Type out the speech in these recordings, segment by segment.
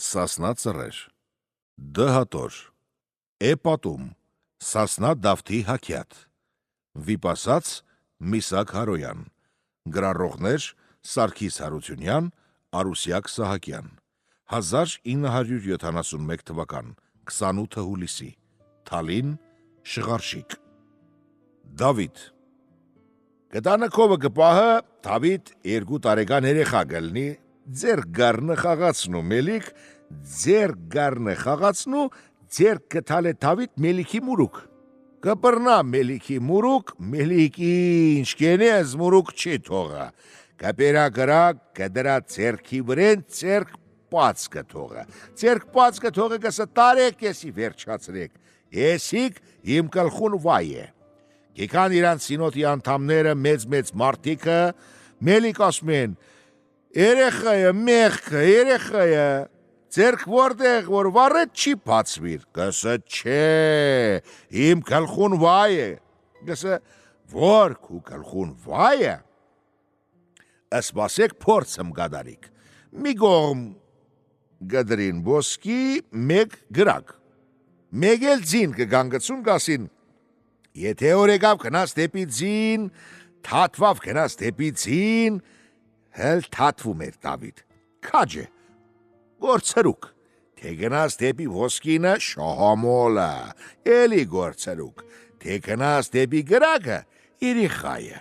Սասնա ծռեր, դհատոր, էպատում, Սասնա Դավթի հաքյատ, վիպասած Միսակ Հարոյան, գրառողներ Սարգիս Հարությունյան, Արուսյակ Սահակյան, 1971 թվական, 28 հուլիսի, Թալին, Շղարշիկ։ Դավիթ Կտանը կովը կպահը Դավիթ 2 տարեկան երեխա գլնի, ձեր գարնը խաղացնու մելիք, ձեր գարնը խաղացնու, ձեր կթալ է Դավիթ մելիքի մուրուկ։ Կպրնա մելիքի մուրուկ, մելիքի ինչկենես մուրուկ չի թողը, կպերա գրակ կդրա ձերքի վրեն ձերք պաց կթողը, ձերք պաց կթողը կսը տարեք եսի վերջացրեք, եսիք իմ կլխուն վայ է։ Գեկան իրան սինոտի անդամները մեծ մարդիկը, մելիք ասում են, երեխայը, մեղքը, երեխայը, ձերք որտեղ որ վառետ չի բացվիր, կսը չէ, իմ կլխուն վայ է, կսը որ քու կլխուն վայ է, ասպասեք փորձեմ գադարիք, մի գողմ գդրին ոսկի մեկ գրակ, մեկ էլ ձին կգանգցուն գասին, եթե օրեկավ կնաս դեպի ձին, թատվավ կնաս դեպի ձին, հել թատվում էր Դավիթ, քաջ է, գործրուկ, թե գնաս դեպի ոսկինը շահամոլը, էլի գործրուկ, թե գնաս դեպի գրակը իրիխայը։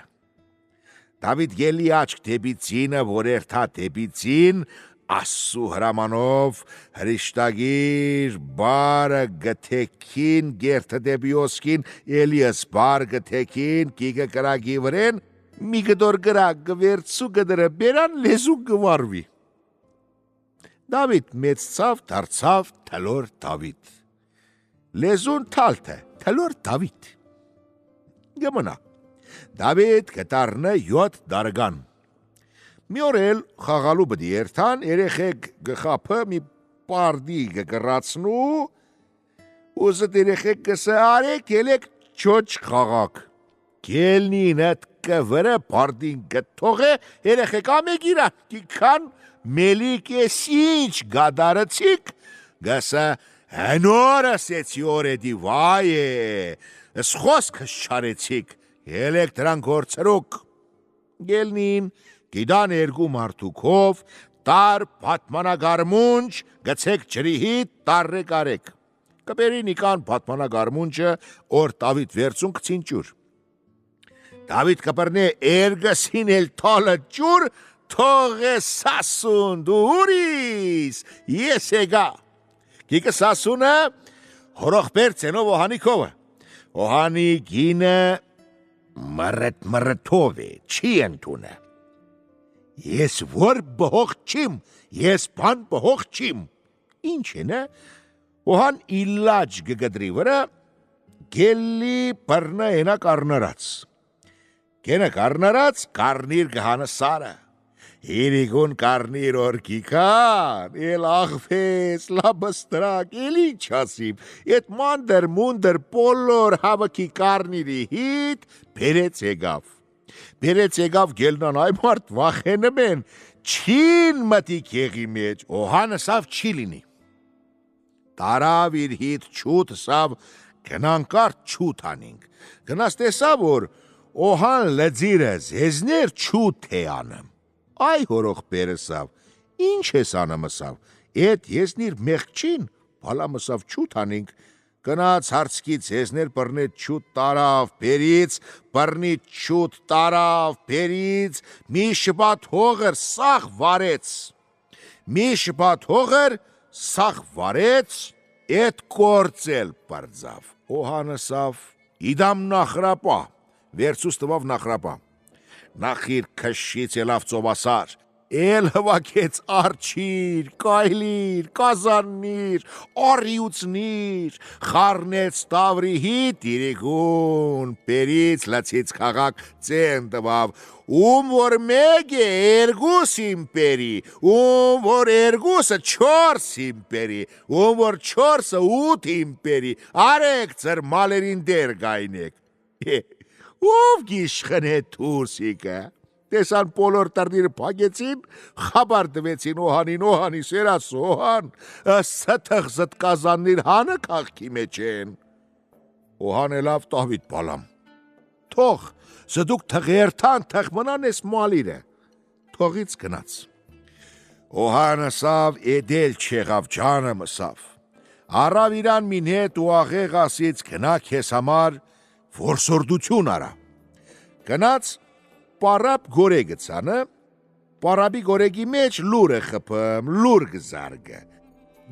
Դավիթ գելի աչք դեպի ձինը, որ երթա դեպի ձին, Աստծու հրամանով հրիշտագիր բարը գթեքին գերթը դեպի ոսկին, էլիս բար գթեքին կիգը կրագի վրեն, մի գդոր գրակ գվերցու գդրը բերան լեզու գվարվի։ Դավիթ մեծ ցավ դարձավ թլոր Դավիթ։ Լեզուն թալթը, թլոր Դավիթ։ Գմնա։ Դավիթ կտարնը 7 դարգան։ Մի օր էլ խաղալու բդի երթան, երեխեք գխապը մի պարդի գգրացնու, ուզդ երեխեք գսը արեք ելեք չոչ խաղակ։ Գելնին էտ կվրը պարդին գթող է, երեխեք ամեգիրա, կիքան մելիք ես ինչ գադարեցիք, գսը հնորը սեցի օրեդի վայ է, սխոսքս չարեցիք, ելեք դրան գործրուկ։ Գելնին գիդան 2 մարդուքով, տար պատմանագարմունջ, գցեք ջրիհի տարրեք արեք։ Կպերի նիկան պատմանագարմունջը, որ Դավիթ վերցուն կցին ջուր։ Դավիթ կպրնե երգսին էլ թալը ջուր, թող է սասուն, դու ուրիս, ես էգա։ Կիկը սասունը հորոխբեր ծենով օհանիքովը։ Օհանի գինը մրթով է, չի ընդունը։ Ես որ բհող չիմ, ես բան բհող չիմ։ Ինչ են է, օհան իլաջ գգդրի վրա, գելի պրնը ենա կարնարած։ Կենը կարնարած, կարնիր գհանը սարը։ Իրիգուն կարնիր օրկիկան, էլ աղվես, լաբստրակ, էլ ինչ ասիմ, ետ մանդր մունդր պոլոր հավակի կարնիրի հիտ, բերեց եկավ։ Բերեց եկավ գելնան այ մարդ վախենը մեն, չին մտիկ եղի մեջ, օհանը սավ չի լինի։ Տարավ իր հիտ չուտ սավ գնանկարդ չուտ անինք, գնաս տեսավ որ օհան լծիրը զեզներ չուտ է անım։ Այ հորող բերսավ, ինչ ես անամսավ, էդ եսնիր մեղքչին, բալամսավ չուտ անինք, գնաց հարցկից եսներ պրնետ չուտ տարավ բերից, պրնիտ չուտ տարավ բերից, մի շպատ հողր սաղ վարեց, մի շպատ հողր սաղ վարեց, էդ կործել պրձավ, օհանսավ, իդամ նախրապա, վերցուս տվավ նախրապա, նախիր քշից ելավ ծովասար, էլ հվակեց արջիր, կայլիր, կազաննիր, արիուցնիր, խարնեց տավրի հիտ իրիգուն, պերից լացից խաղակ ծեն տվավ, որ մեկ է երգուս իմպերի, որ երգուսը 4 իմպերի, որ 4-ը 8 իմպերի, արեք ծր մալերին դեր գայնեք։ Ով գիշխն է թուրսիկը, տեսան բոլոր տերները փակեցին, խաբար տվեցին Օհանին, Օհանի սերաս Օհան, սթղ զտկազաններ հանը քաղքի մեջ են։ Օհան ելավ Դավիթ բալամ։ Թող զդուք թղերթան թղմնան ես մալիրը։ Թողից գնաց։ Օհանը սավ էդել չեղավ ջանը մսավ։ Առավ իրան մին հետ ու աղեղ ասից գնա քեզ համար որսորդություն արա։ Գնաց պարապ գորե գցանը, պարապի գորեգի մեջ լուրը խպում, լուր գզարգը։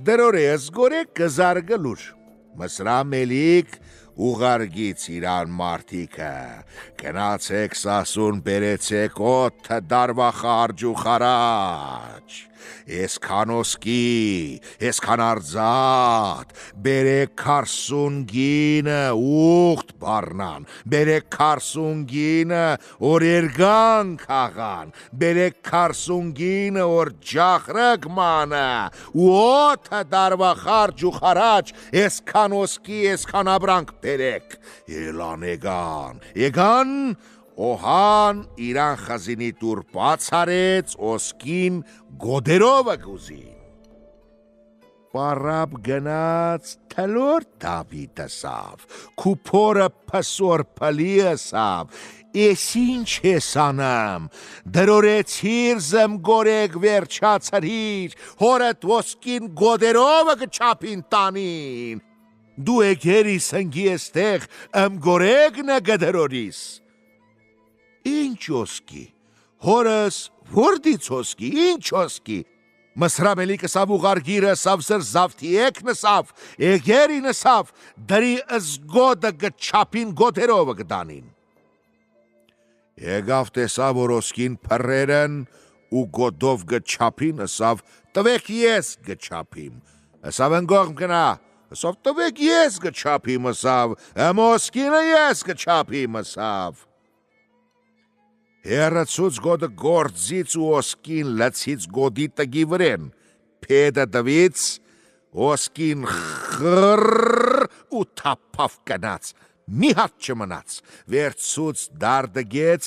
Դրորես գորե գզարգը լուր։ Մսրամելիք ուղարգից իրան մարդիկը, գնացեք սասուն բերեցեք օթը դարվա խարջ ու խարաջ, եսքան ոսկի, եսքան արձատ, բերեք քարսուն գինը ուղտ բարնան, բերեք քարսուն գինը որ երգան կաղան, բերեք քարսուն գինը որ ջախրակ մանը, ու օթը դարվա խարջ ու խարաջ, եսքան ոսկի, եսքան աբրանք բերեք, եկան, Օհան իրան խզինի տուր բացարեց, ոսկին գոդերովը գուզին։ Պարապ գնաց թլոր Դավիթ ասավ, քուփորը փսոր փլի ասավ, ես ինչ ես անեմ, դրորեցիր զմ գորեգ վերջացրիր, հորդ ոսկին գոդերովը գչապին տանին, դու եկերիս հնգի եստեղ գորեգնը գդրորիս։ Ինչ ոսկի, հորս որդից ոսկի, ինչ ոսկի, Մսրամելիքը սավ ուղարգիրը սավ սր զավթիեք նսավ, էգերի նսավ, դրի զգոդը գչապին գոդերովը գդանին։ Եկավ տեսավ որ ոսկին փռերն ու գոդով գչապին ասավ տվեք ես գչապիմ, ասավ ընգողմ գնա, ասավ տվեք ես գչապիմ ասավ, ոսկինը ես գչապիմ ասավ։ Հերացուց գոդը գործից ու ոսկին լցից գոդի տգի վրեն, պեդը դվից, ոսկին խրրրր ու թապավ կնաց, մի հատ չմնաց, վերցուց դարդգեց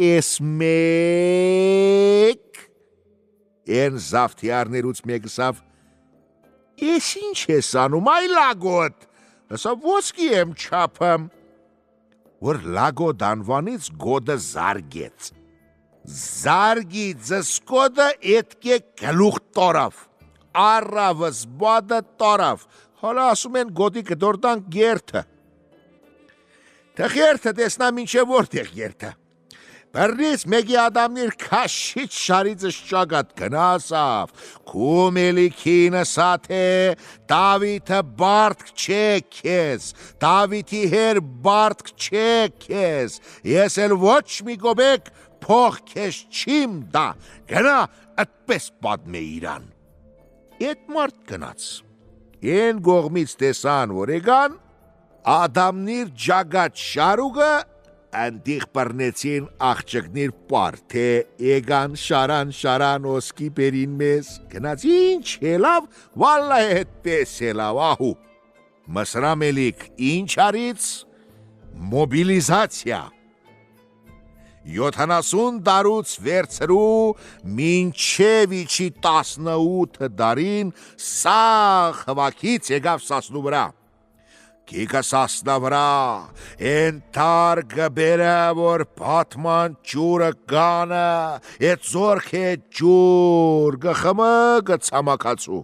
ես մեկ, են զավթիարներուց մեկսավ, ես ինչ ես անում, այ լագոտ, ասավ ոսկի եմ չապում, որ լագոդ անվանից գոդը զարգեց, զարգի ձսկոդը էտկե գլուխ տորավ, առավս բադը տորավ, հալա ասում են գոդի կդորդան գերթը, թխերթը տեսնա մինչև որտեղ գերթը, բրնից մեկի ադամնիր կաշիչ շարիցս ճագատ գնասավ, կումելիքինը սաթե, Դավիթը բարդք չէ քեզ, Դավիթի հեր բարդք չէ քեզ, ես էլ ոչ մի գոբեկ փող քեզ չիմ դա, գնա ըդպես պատմե իրան։ Էդ մարդ գնաց, են գողմից տեսան որ եկան, ադամնիր ճագատ շարուգը Անդիղ պարնեցին աղջկնիր պար, թե եկան շարան ոսկի պերին մեզ, գնաց ինչ հելավ, վալլա հետ պես հելավ, ահու, Մսրամելիք ինչ արից, մոբիլիզացիա, 70 դարուց վերցրու մինչև իչի 18 դարին սաղ հվակից եկավ սասնու վրա, Կիկը սասնա վրա, են տար գբերը, որ պատման ջուրը գանը, էտ զորք է ջուր, գխմը գծամակացու,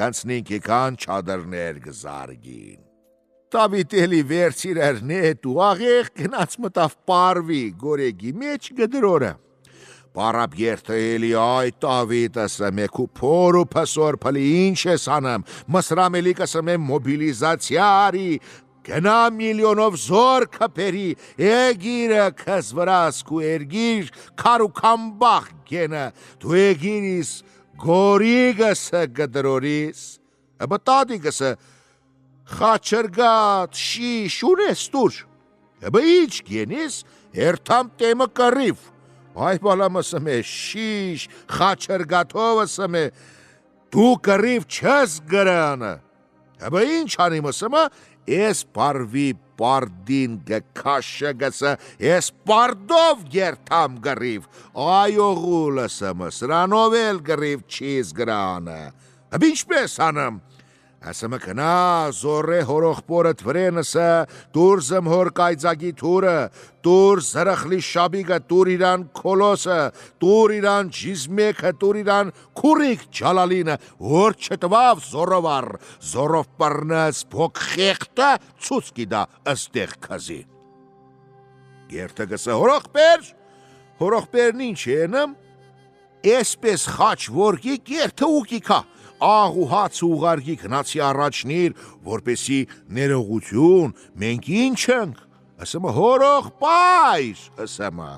գանցնին կիկան չադրներ գզարգին։ Դավիթ էլի վերցիր ներտ ու աղեղ գնաց մտավ պարվի գորեգի մեջ գդրորը։ Պարապ երթը էլի այ Դավիթ ասեմ է քու փոր ու փսոր փլի ինչ ես անեմ, Մսրամելիք ասեմ է մոբիլիզացիա արի, գնա միլիոնով զոր կպերի, էգիրը քեզ վրաս քու էրգիր, քար ու կամբախ գենը, դու էգիրիս գորիգսը գդրորիս, բտադիգսը խաչրգատ, շիշ, ունես տուր, ինչ գենիս, երթամ տեմը կռիվ, Այ բալամ ասում է, շիշ, խաչրգաթով ասում է, դու կռիվ չես գրանը, հբա ինչ անիմ ասում է, Ես բարվի պարդին գքաշը գսը, ես պարդով գերթամ գրիվ, այողու լսմը, սրանով էլ գրիվ չիզ գրանը, ինչպես անեմ, ասմը կնա զորե հորողպորըտ վրենսը, տուր զմհոր կայծագի թուրը, տուր զրխլի շաբիգը, տուր իրան կոլոսը, տուր իրան ջիզմեքը, տուր իրան քուրիկ ջալալինը, որ չտվավ զորովար, զորով պրնս փոք խեղտը ծուցկի դա ըստեղ կզի։ Գերտը գսը հորողպերն ինչ ենմ, էսպես խաչ որգի գերտը ուկիկա, աղ ու հաց ու ուղարգի կնացի առաջնիր, որպեսի ներողություն, մենք ինչ ենք, ասմը հորող պայր, ասմը,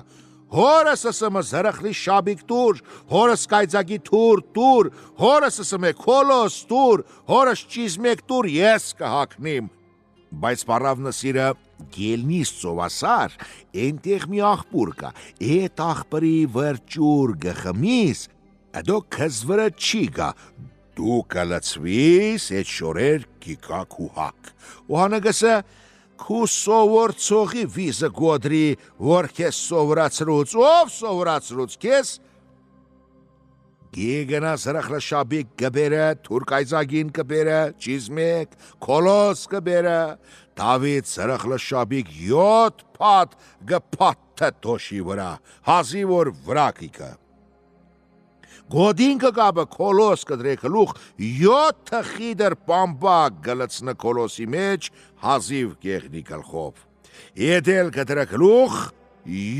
հորս ասմը զրխլի շաբիկ տուր, հորս կայծագի տուր, հորս ասմը կոլոս տուր, հորս ճիզմեկ տուր, ես կհակնիմ, բայց պարավնը սիրը գելնիս ծովասար, ենտեղ մի աղպուր կա, էտ աղպրի վրջուր գխմիս, ադո կզվրը չի գա, դու կլծվիս էտ շորեր կիկա կուհակ, ու հանագսը քու սովոր ծողի վիզը գոդրի, որ կես սովրացրուց, ով սովրացրուց կես, գիգնա զրխլը շաբիկ գբերը, թուրկայզագին կբերը, ճիզմեկ, կոլոս կբերը, Դավիթ զրխլը շաբիկ յոտ պատ գպատը տոշի վրա, հազի որ վրակիկը, Գոդին կգաբը կոլոս կդրե կլուխ, յոթը խիդր պամբակ գլծնը կոլոսի մեջ, հազիվ գեղնի կլխով, եդել կդրե կլուխ,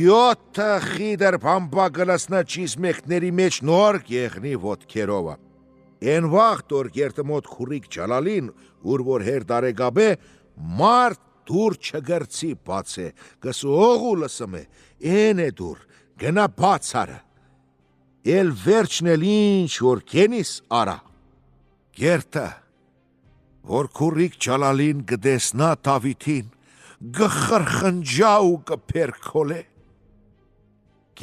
յոթը խիդր պամբակ գլծնը ճիզմեկների մեջ նոր գեղնի ոտքերովը, են վաղ տոր գերտը մոտ քուրիկ ճալալին, ուր որ հեր դարեգաբե, մարդ դուր չգրցի բաց է, գսու ողու լսմ է, են է դուր, գնա բաց արը, Էլ վերջն էլ ինչ որ կենիս արա, գերտը, որ քուրիկ ճալալին գդեսնա Դավիթին, գխրխնջա ու կփերքոլե,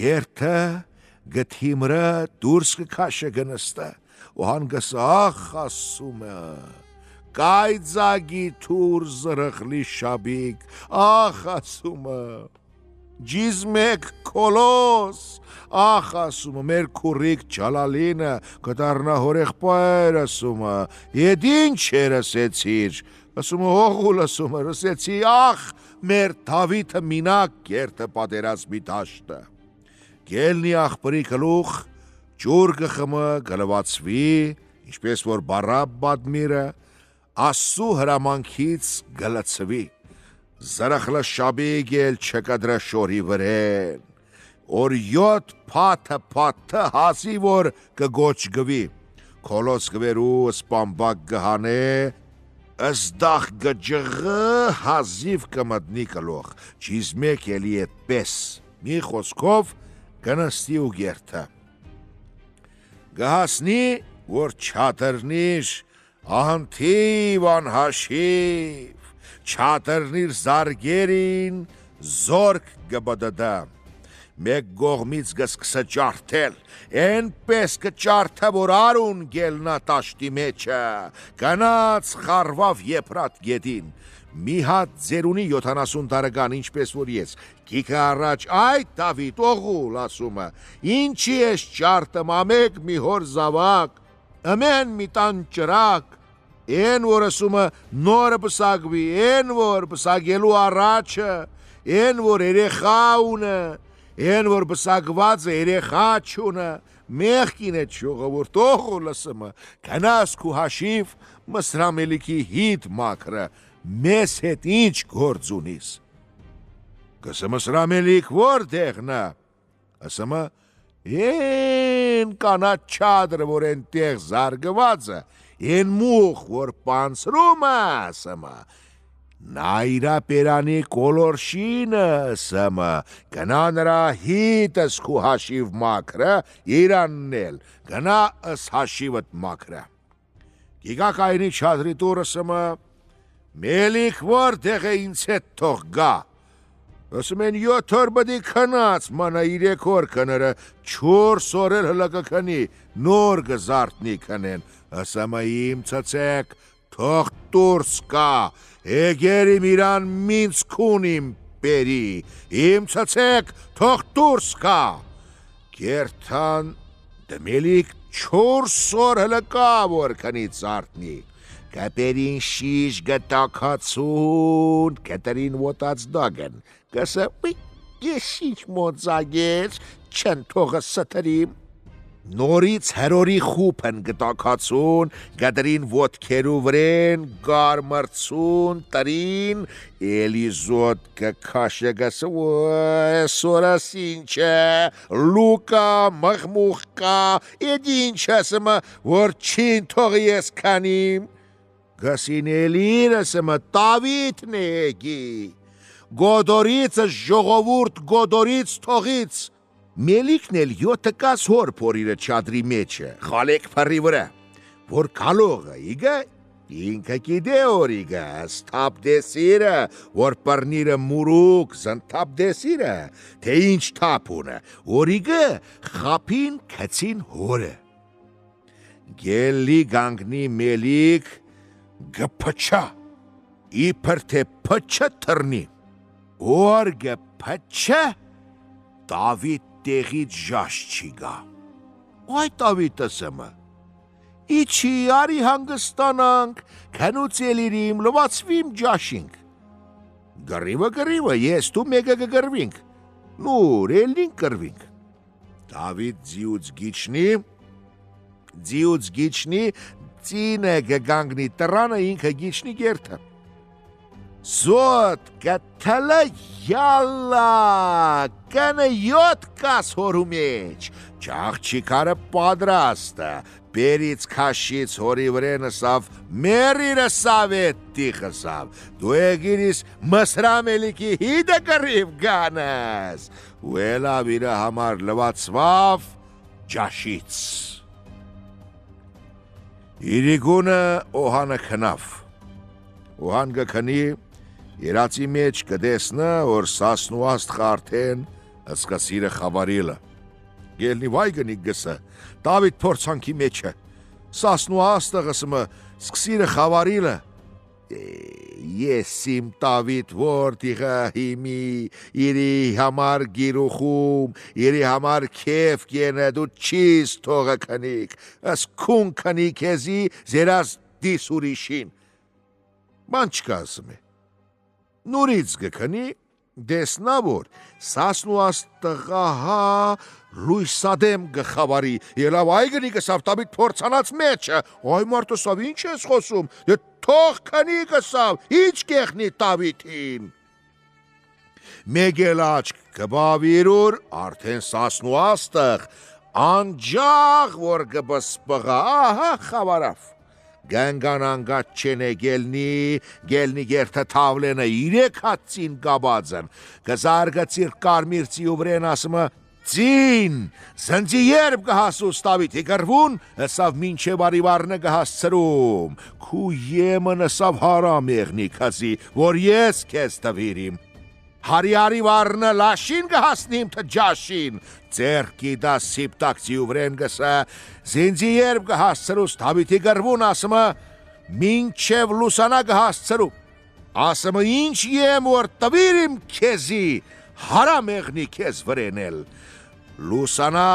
գերտը գթիմրը դուրս կքաշը գնստը, ու հանգս ախ ասումը, կայծագի թուր զրխլի շաբիկ, ախ ասումը, Ջիզմեկ կոլոս, ախ ասումը, մեր քուրիկ ճալալինը, կտարնա հորեղպայր ասումը, եդ ինչ էր ասեցիր, ասումը հողուլ ասումը, ասեցի, ախ, մեր Դավիթը մինակ գերտը պատերազմի դաշտը, գելնի աղբրի կլուխ, ջուր գխմը գլվացվի, ինչպես որ բարապ բադմիրը, ասու հրամանքից գլծվի, Զրխլը շաբիկ էլ չկդրը շորի վրեն, որ յոտ պաթը հազի որ կգոչ գվի, կոլոս գվերու սպամբակ գհանե, ըսդախ գջղը հազիվ կմտնի կլող, ճիզմեկ էլի էտ պես, մի խոսքով կնստի ու գերտը. Գհասնի, որ չատրնիր, անթիվ անհաշիվ, Չատրնիր զարգերին, զորք գբդդը, մեկ գողմից գսկսը ճարթել, են պես կճարթը, որ արուն գելնա տաշտի մեջը, կնաց խարվավ եպրատ գետին, մի հատ ձերունի 70 տարեկան, ինչպես որ ես, կիքը առաջ, այդ Դավիթ ողուլ ասումը, ինչի ես ճարթը մամեկ մի հոր զավակ, ամեն մի տան ճրակ, Են որ ասումը նորը պսագվի, են որ պսագելու առաջը, են որ երեխա ունը, են որ պսագված է երեխա չունը, մեղքին է չողովորդ ողուլ ասումը, կնաս քու հաշիվ մսրամելիքի հիտ մակրը, մեզ հետ ինչ գործ ունիս, կսը մսրամելիք որ դեղնա, ասումը, են կանա չադրը, որ են տեղ զարգվածը, Են մուխ, որ պանցրում ասմը, նայրա պերանի կոլորշինը ասմը, կնա նրա հիտս քու հաշիվ մակրը, իրաննել, կնա ըս հաշիվըտ մակրը. Գիգակ այնի չադրի տուր ասմը, մելիք որ դեղ է ինձ հետ թող գա, ասում են յոթ օր բդի քնած, մանա 3 օր քները, 4 օր էլ հլակը քնի, նոր գզարտնի քնեն, ասամը իմ ծծեք, թող դուրս կա, էգերիմ իրան մինց քունիմ բերի, իմ ցցեք թող դուրս կա, գերթան դմելիք 4 օր հլկա որքանից արտնի, կապերին շիշ գտակացուն, կտրին ոտած դագն, կսը ես ինչ մոծագեց, չն թողը ստրիմ, նորից հերորի խուպն գտակացուն, գդրին ոտքերու վրեն, գարմրցուն, տրին, էլիզոտ կքաշը գսը, սորաս ինչ է, լուկա, մղմուղ կա, էդ ինչ ասմը, որ չին թող ես կանիմ, գսին էլիր ասմը, տավիթն էգի, գոդորիցը ժողովուրդ գոդորից թողից, Մելիքն էլ 7 կաս հոր փորիրը չադրի մեջը, խալեք փռի վրա, որ կալողը իգա, ինքը կիդե որ իգա, ստապ դեսիրը, որ պռնիրը մուրուկ, զնտապ դեսիրը, թե ինչ թապունը, որ իգա խապին կցին հորը։ Գելի գանգնի մելիք գպչա, իպր թե պչը թռնի, որ գպչը Դավիթ տեղից ժաշ չի գա, այ Դավիթը սմը, իչի արի հանգստանանք, քնուց էլիրիմ, լվացվիմ ջաշինք, գռիվը, ես դու մեկը գգրվինք, նուր էլինք կրվինք, Դավիթ ձիուց գիչնի, ծինը գգանգնի տրանը ինքը գիչնի գերթը, Զոտ կտլը յալլա, կնը 7 կաս հորու մեջ, ճաղջիկարը պատրաստը, բերից քաշից հորի վրեն սավ, մերիրը սավետ տիխսավ, դու էգիրիս մսրամելիքի հիդը կռիվ գանս, ու էլավ իրը համար լվացվավ ջաշից։ Իրիգունը օհանը քնավ, օհան գքնի, Երացի մեջ կդեսնը, որ սասնուաստ խարթեն ասկասիրը խավարիլը, գելնի վայգնի գսը, Դավիթ փորձանքի մեջը, սասնուաստը գսմը, սկսիրը խավարիլը, ես իմ Դավիթ որտիղը հիմի, իրի համար գիրուխում, իրի համար կև կենը, դու չիս թողը կնիք, աս կուն կնիք եզի զերաս դիս ուրիշին, ման չկասմ է, Նուրից գքնի, դեսնա որ, սասնուաստ տղահա լույսադեմ գխավարի, ելավ այգնի գսավ Դավիթ փորձանած մեջը, այ մարդը սավ ինչ ես խոսում, դե թող քնի գսավ, ինչ կեղնի Դավիթին։ Մեկ էլ աչք կբավիրուր, արդեն սասնուաստղ, անջաղ որ գբսպղա, ահա խավարավ։ Գանգան անգատ չեն է գելնի գերթը թավլենը 3 հատցին գաբածն, գզարգացիր կարմիրցի ու վրեն ասմը, ծին, զնձի երբ գհասուս Դավիթի գրվուն, ասավ մինչև արիվարնը գհասցրում, քու եմն ասավ հարամ եղնի կազի, որ ես կեզ տվիրիմ, հարի վարնը լաշին գհասնիմ թե ջաշին, ձերքի դա սիպտակցի ու վրեն գսը, զինձի երբ գհասցրուս Դավիթի գրվուն ասմը, մինչև լուսանա գհասցրու, ասմը ինչ եմ որ տվիրիմ կեզի, հարամ եղնի կեզ վրենել, լուսանա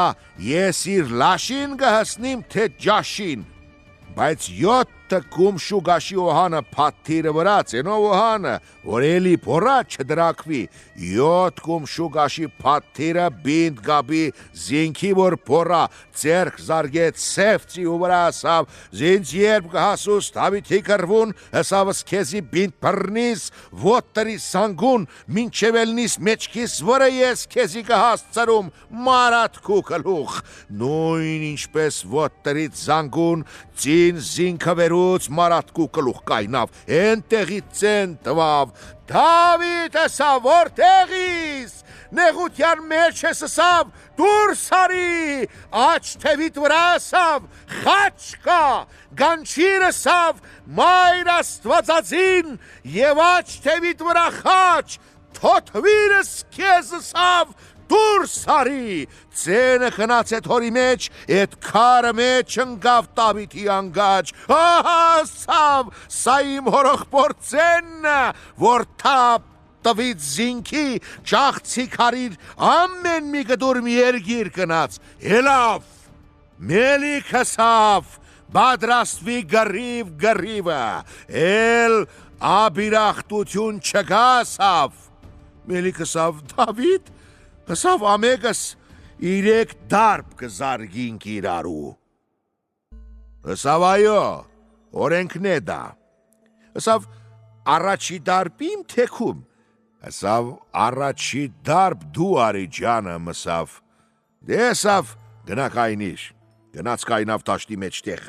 ես իր լաշին գհասնիմ թե ջաշին, բայց 7 կումշու գաշի օհանը պատթիրը վրաց ենով օհանը, որ էլի փորա չդրակվի, 7 կումշու գաշի պատթիրը բինդ գաբի զինքի որ փորա, ձերք զարգեց սևցի ու վրա ասավ, զինց երբ գհասուս Դավիթի գրվուն, ասավս կեզի բինդ պռնիս, ոտտրի սանգուն, մինչև էլնիս մեջքիս վրը ես կեզի գհասցրում, մարատ քու կլուխ, նույն ինչպես ոտտրից զանգուն, ծին զինքը վերուց մարատկու կլուխ կայնավ, են տեղից ծեն տվավ, Դավիթ ասավ որտեղիս, նեղության մեջ ես ասավ, դուրս արի, աչ թևիտ վրա ասավ, խաչ կա, գանչիր ասավ, մայր աստվածածին, և աչ թևիտ վրա խաչ, թոթվիրս կեզ ասավ, դուրս արի, ծենը խնաց էդ հորի մեջ, էդ քարը մեջ ընկավ Դավիթի անգաջ, սավ, սա իմ հորոխբոր ծենն է, որ թափ տվից զինքի, ճաղցի քարիր ամեն մի գդուր մի երգիր կնաց, ելավ, Մելիք հսավ, բադրաստվի գրիվը, էլ աբիրախտություն չկա սավ, Մելիք հսավ, Դավիթ, հսավ ամեկս 3 դարբ կզարգինք իրարու, հսավ այո, օրենքն է դա, հսավ առաջի դարբ իմ թեքում, հսավ առաջի դարբ դու արի ջանը մսավ, դե հսավ գնակ այնիր, գնաց կայնավ տաշտի մեջտեղ,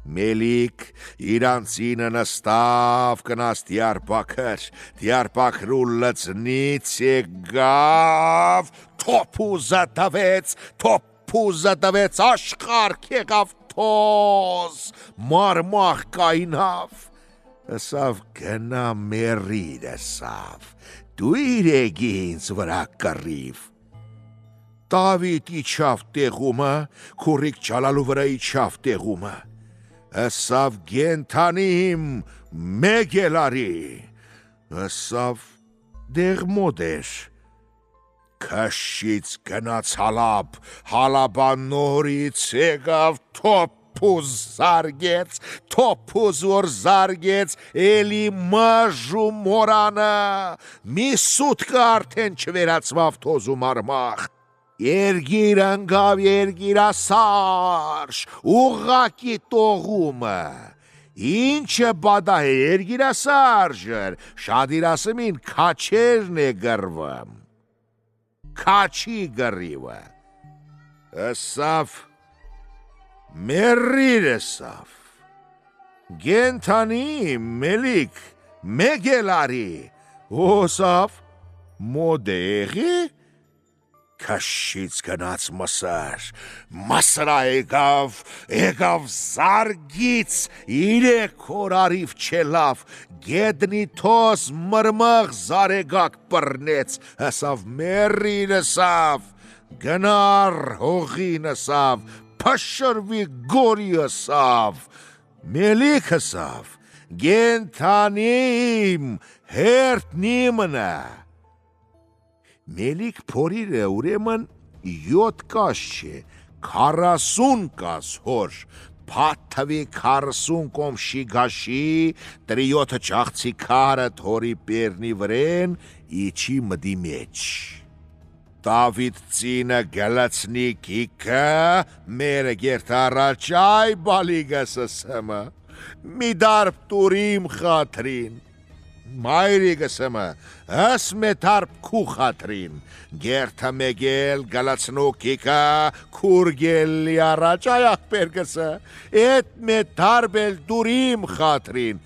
Մելիք իրանցինը նստավ կնաց Դիարբաքրու լծնից եկավ, թոփուզը տվեց, աշխարհ եկավ թոզ, մարմախ կայնավ, ասավ գնա մերիր ասավ, դու իրեգի ինձ վրա կռիվ, Դավիթ իջավ տեղումը, քուրիկ ճալալու վրա իջավ տեղումը, ասավ գենթանիմ մեկ էլ արի, ասավ դեղ մոտ էր, քաշից գնաց հալաբան նորից եկավ թոփուզ որ զարգեց, էլի մաժու մորանը, մի սուտկը արդեն չվերացվավ թոզու մարմախ, Երգիր ընկավ երգիրասարժ, ուղղակի տողումը, ինչը բադա է երգիրասարժր, շադիր ասմին քաչերն է գրվım, քաչի գրիվը, ասավ, մերիր ասավ, գենթանի Մելիք, մեկ էլ արի, ասավ, մոդեղի, քաշից գնաց Մասրա եկավ զարգից 3 օր արիվ չելավ, գեդնի թոս մրմղ զարեգակ պռնեց, ասավ մերին ասավ, գնար հողին ասավ, փշրվի գորի ասավ, Մելիք ասավ, գենթանիմ հերտնիմն է, Մելիք փորիրը ուրեմն 7 կաս չէ, 40 կաս հոր, փաթվի 40 կոմշի գաշի, տրիյոթը ճաղցի քարը թորի պերնի վրեն, իչի մդի մեջ։ Դավիթ ծինը գլացնի կիքը, մերը գերտ առաջ այ բալիգս ասեմը, մի դարբ տուրիմ խատրին, Մայրիկս ըմը, ասմե թարբ քու խատրին, գերթը մեգել գլացնու կիկը, քուրգելի առաջ այախ պերգսը, էտ մե թարբ էլ դուրիմ խատրին,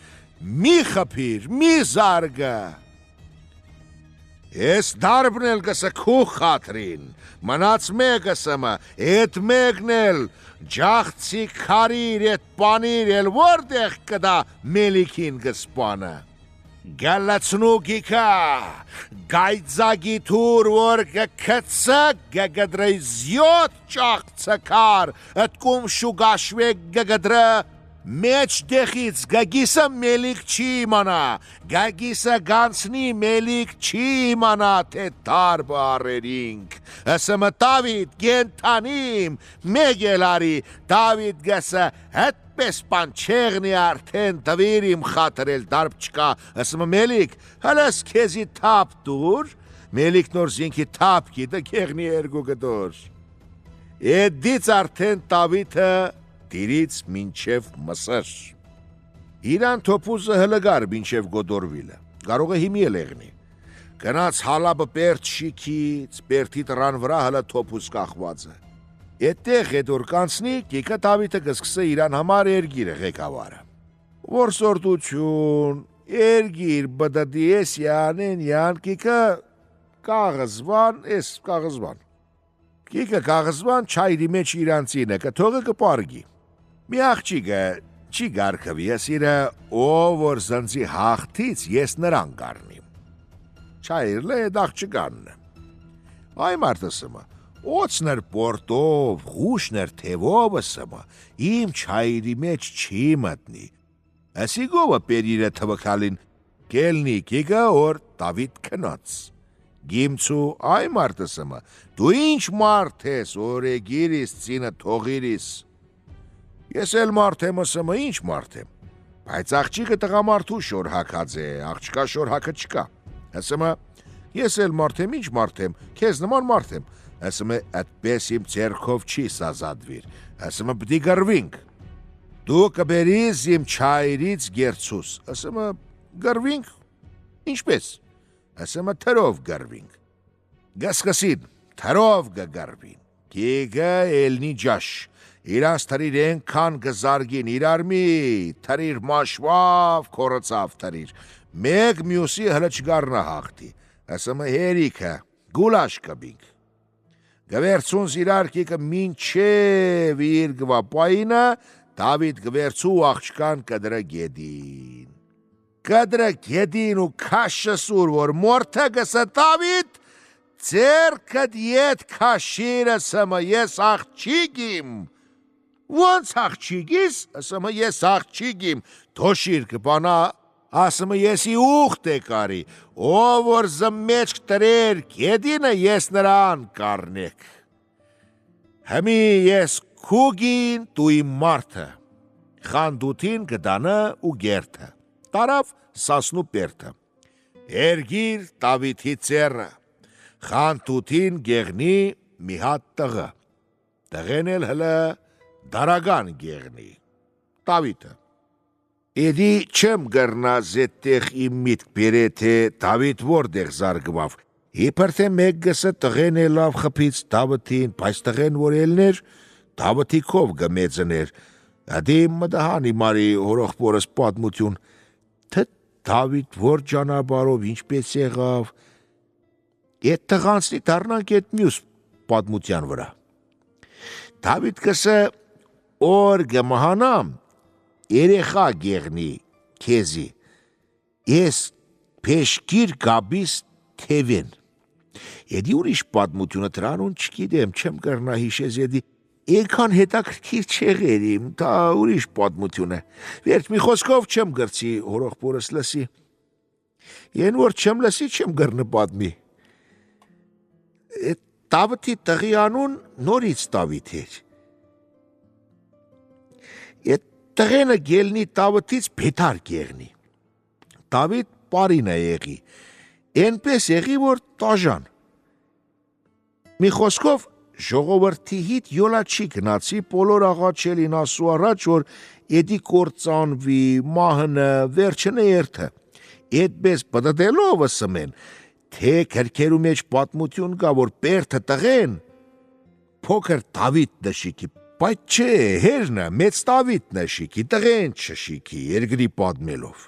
մի խպիր, մի զարգը, ես դարբն էլ գսը քու խատրին, մնաց մեգս ըմը, էտ մեգն էլ, ջաղցի քարիր էտ պանիր էլ որդեղ կդա Մելիքին գսպանը, Գալացնու գիքա, գայձագի թուր որ գքծը գգդրի 7 ճաղցը կար, ըտկում շուգաշվե գգդրը, մեջ դեղից գագիսը Մելիք չի իմանա, գագիսը գանցնի Մելիք չի իմանա, թե թարբը արերինք, ասմը Դավիթ գենթանիմ, մեկ էլ արի, Դավիթ գսը հետպես պանչեղնի արդեն տվիր իմ խատրել դարբ չկա, ասմը Մելիք, հլս կեզի թապ դուր, Մելիք նոր զինքի թապ գիտը կեղնի երգու գդոր, էդից արդեն Դավիթը Տիրից մինչև մսր, իրան թոպուզը հլգար մինչև գոդորվիլը, կարող է հիմի էլ եղնի, գնաց հալաբը պերտ շիքից, պերտի տրան վրա հլը թոպուզ կախվածը, էտեղ էդոր կանցնի, կիկը Դավիթը կսկսը իրան համար երգիրը ղեկավարը, որսորդություն, երգիր բդդի ես յանեն յան, կիկը կաղզվան, ես կաղզվան, կիկը կաղզվան չայրի մեջ իրանցինը, կթողը կպարգի, մի աղջիկը չի գարկվի, ես իրը ով որ զնձի հաղթից ես նրան կարնիմ, չայրլը էդ աղջկանն է, Այ մարդսմը, օծներ պորտով, խուշներ թևով ասմը, իմ չայրի մեջ չի մտնի։ Ասիգովը պերիրը թվքալին, կելնի կիգա որ Դավիթ քնած։ Գիմցու այ մարդսմը, դու ինչ մարդ ես, օրեգիրիս, ծինը թողիրիս։ Ես էլ մարդ եմ ասմը, ինչ մարդ եմ։ Բայց աղջիկը տղամարդու շոր հակած է, աղջկա շոր հակը չկա։ Ասմը, ես էլ մարդ եմ, ինչ մարդ եմ, քեզ նման մարդ եմ։ Ասմը, այդպես իմ ձեռքով չի սազադվիր։ Ասմը, պտի գրվինք։ Դու կբերիս իմ չայրից գերցուս։ Ասմը, գրվինք։ Ինչպես։ Ասմը, թրով գրվինք։ Գսկսին, թրով գգրվին։ Կիգը էլնի ջաշ։ Իրանց թրիր ենքան գզարգին, իրար մի, թրիր մաշվավ, կորացավ թրիր, մեկ մյուսի հլը չգարնա հաղթի, ասմը հերիքը, գուլաշ կբինք։ Գվերցունս իրար կիկը մինչև իր գվապայինը, Դավիթ գվերցու աղջկան կդրը գեդին։ Կդրը գեդին ու կաշսուր, որ մորթը գսը Դավիթ, ձերքդ ետ կաշիրը սմը ես աղջիգիմ։ Ոնց աղջիգիս, ասմը ես աղջիգիմ, թոշիր կպանա, ասմը եսի ուղտ է կարի, ով որ զմեջք տրեր գեդինը ես նրան կարնեք։ Հմի ես կուգին դու իմ մարդը, խանդութին գդանը ու գերթը, տարավ սասնու պերթը, երգիր Դավիթի ծերը, խանդութին գեղնի մի հատ տղը, տղեն էլ հլը դարագան գեղնի, Դավիթը։ Էդի չեմ գրնա զետեղ իմ միտք բերե, թե Դավիթ որդեղ զարգվավ, իբր թե մեկ գսը տղեն է լավ խպից Դավթին, բայց տղեն որ елներ, Դավթի քով գմեծներ, ադի մդահանի մարի հորոխբորս պատմություն, թե Դավիթ որ ճանապարով ինչպես եղավ, էդ տղանցնի դառնանք էդ մյուս պատմության վրա։ Դավիթ գսը օր գմահանամ, երեխա գեղնի քեզի, ես պեշկիր գաբիս թևեն։ Էդի ուրիշ պատմությունը դրանուն չգիտեմ, չեմ կրնա հիշես էդի, ենքան հետաքրքիր չեղերիմ, դա ուրիշ պատմություն է։ Վերջ մի խոսքով չեմ գրցի հորոխբորս լսի։ Են որ չեմ լսի, չեմ գրնը պատմի։ Դավթի տղի անուն նորից Դավիթ էր։ Էդ տղենը գելնի Դավթից փետար գեղնի։ Դավիթ պարին է եղի, ենպես եղի, որ տաժան։ Մի խոսքով ժողովրդի հիտ յոլա չի գնացի, բոլոր աղաչելին ասու առաջ, որ էդի կործանվի, մահնը, վերջնը երթը։ Էդպես բդդելով ասմեն, թե քրքերու մեջ պատմություն կա, որ պերթը տղեն, փոքր Դավիթ նշիքի, բայց չէ, հերնը, մեծ Դավիթ նշիքի, տղեն չշիքի, երգրի պատմելով։